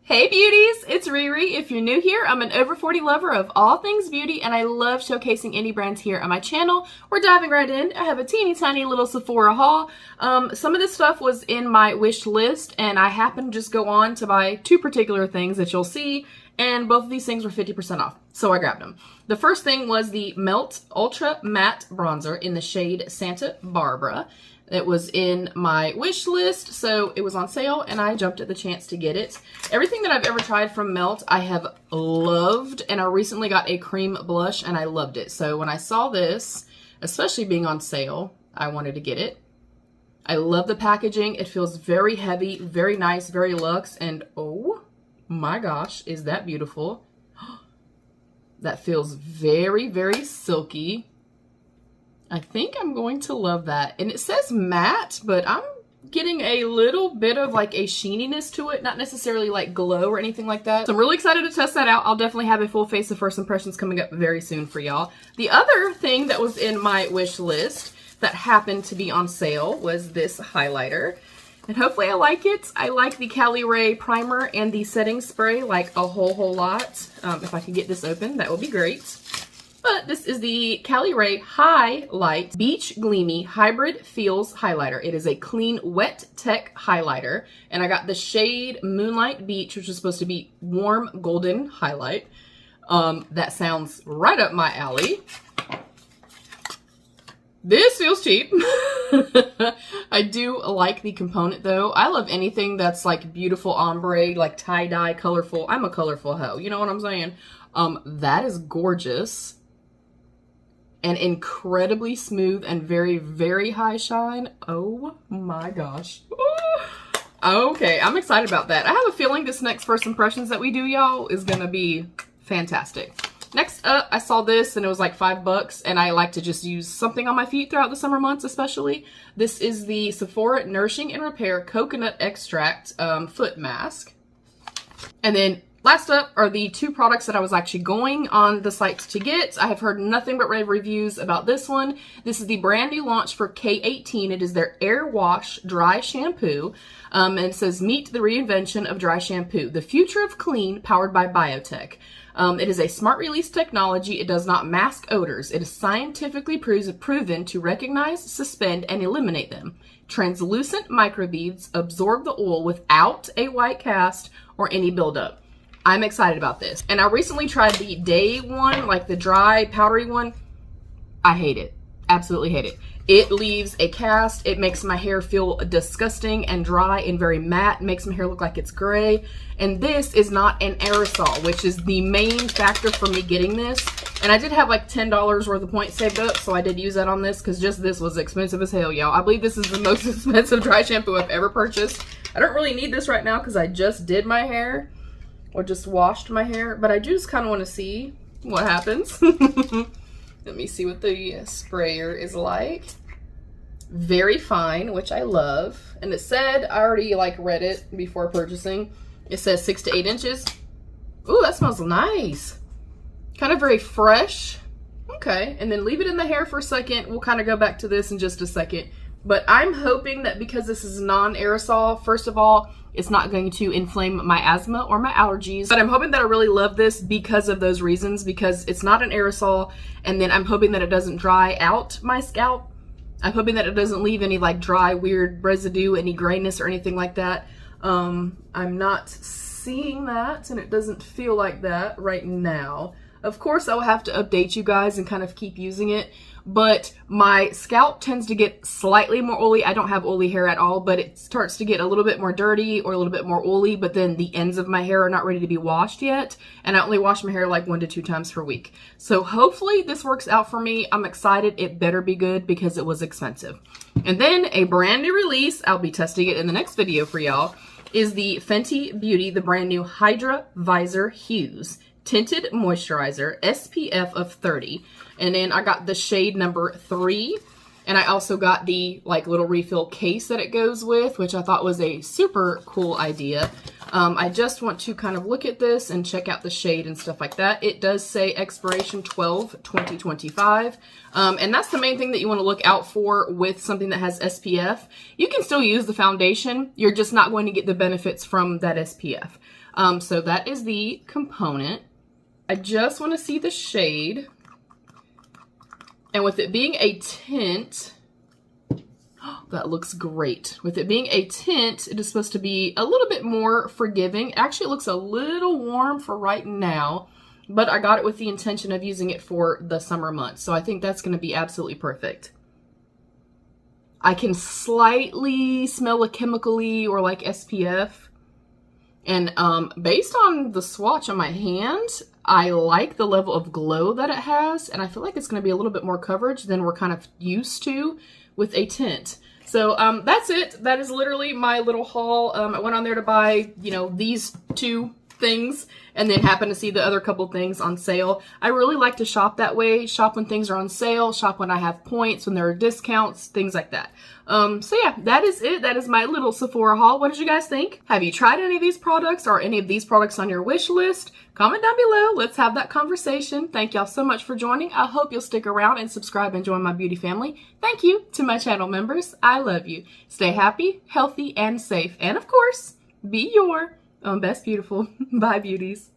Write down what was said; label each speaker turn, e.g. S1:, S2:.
S1: Hey beauties, it's Riri. If you're new here, I'm an over 40 lover of all things beauty and I love showcasing indie brands here on my channel. We're diving right in. I have a teeny tiny little Sephora haul. Some of this stuff was in my wish list and I happened to just go on to buy two particular things that you'll see, and both of these things were 50% off, so I grabbed them. The first thing was the Melt Ultra Matte Bronzer in the shade Santa Barbara. It was in my wish list, so it was on sale and I jumped at the chance to get it. Everything that I've ever tried from Melt I have loved, and I recently got a cream blush and I loved it. So when I saw this, especially being on sale, I wanted to get it. I love the packaging. It feels very heavy, very nice, very luxe, and oh my gosh, is that beautiful. That feels very, very silky. I think I'm going to love that. And it says matte, but I'm getting a little bit of like a sheeniness to it, not necessarily like glow or anything like that. So I'm really excited to test that out. I'll definitely have a full face of first impressions coming up very soon for y'all. The other thing that was in my wish list that happened to be on sale was this highlighter. And hopefully I like it. I like the KLARITY primer and the setting spray like a whole lot. If I could get this open, that would be great. But this is the KLARITY Highlight Beach Gleamy Hybrid Feels Highlighter. It is a clean wet tech highlighter. And I got the shade Moonlight Beach, which is supposed to be warm golden highlight. That sounds right up my alley. This feels cheap. I do like the component though. I love anything that's like beautiful ombre, like tie-dye, colorful. I'm a colorful hoe, you know what I'm saying? That is gorgeous. And incredibly smooth and very, very high shine. Oh my gosh. Okay, I'm excited about that. I have a feeling this next first impressions that we do, y'all, is gonna be fantastic. Next up, I saw this and it was like $5 and I like to just use something on my feet throughout the summer months especially. This is the Sephora Nourishing and Repair Coconut Extract Foot Mask. And then last up are the two products that I was actually going on the site to get. I have heard nothing but rave reviews about this one. This is the brand new launch for K18. It is their Air Wash Dry Shampoo. And it says, meet the reinvention of dry shampoo, the future of clean powered by biotech. It is a smart release technology. It does not mask odors. It is scientifically proven to recognize, suspend, and eliminate them. Translucent microbeads absorb the oil without a white cast or any buildup. I'm excited about this. And I recently tried the day one, like the dry, powdery one. I hate it. Absolutely hate it. It leaves a cast. It makes my hair feel disgusting and dry and very matte. It makes my hair look like it's gray. And this is not an aerosol, which is the main factor for me getting this. And I did have like $10 worth of points saved up, so I did use that on this because just this was expensive as hell, y'all. I believe this is the most expensive dry shampoo I've ever purchased. I don't really need this right now because I just did my hair. Or just washed my hair, but I do just kind of want to see what happens. Let me see what the sprayer is like. Very fine, which I love. And it said, I already like read it before purchasing. It says 6 to 8 inches. Ooh, that smells nice. Kind of very fresh. Okay, and then leave it in the hair for a second. We'll kind of go back to this in just a second. But I'm hoping that because this is non-aerosol, first of all, it's not going to inflame my asthma or my allergies. But I'm hoping that I really love this because of those reasons, because it's not an aerosol. And then I'm hoping that it doesn't dry out my scalp. I'm hoping that it doesn't leave any like dry, weird residue, any grayness or anything like that. I'm not seeing that, and it doesn't feel like that right now. Of course, I'll have to update you guys and kind of keep using it, but my scalp tends to get slightly more oily. I don't have oily hair at all, but it starts to get a little bit more dirty or a little bit more oily, but then the ends of my hair are not ready to be washed yet, and I only wash my hair like 1 to 2 times per week. So hopefully this works out for me. I'm excited. It better be good because it was expensive. And then a brand new release, I'll be testing it in the next video for y'all, is the Fenty Beauty, the brand new Hydra Visor Hues Tinted Moisturizer, SPF of 30. And then I got the shade number 3. And I also got the like little refill case that it goes with, which I thought was a super cool idea. I just want to kind of look at this and check out the shade and stuff like that. It does say expiration 12/2025. And that's the main thing that you want to look out for with something that has SPF. You can still use the foundation. You're just not going to get the benefits from that SPF. So that is the component. I just want to see the shade. And with it being a tint, that looks great. With it being a tint, it is supposed to be a little bit more forgiving. Actually, it looks a little warm for right now, but I got it with the intention of using it for the summer months. So I think that's going to be absolutely perfect. I can slightly smell a chemically or like SPF. And based on the swatch on my hand, I like the level of glow that it has. And I feel like it's going to be a little bit more coverage than we're kind of used to with a tint. So that's it. That is literally my little haul. I went on there to buy, you know, these two things and then happened to see the other couple things on sale. I really like to shop that way. Shop when things are on sale. Shop when I have points, when there are discounts, things like that. So yeah, that is it. That is my little Sephora haul. What did you guys think? Have you tried any of these products or any of these products on your wish list? Comment down below. Let's have that conversation. Thank y'all so much for joining. I hope you'll stick around and subscribe and join my beauty family. Thank you to my channel members. I love you. Stay happy, healthy, and safe. And of course, be your own best beautiful. Bye, beauties.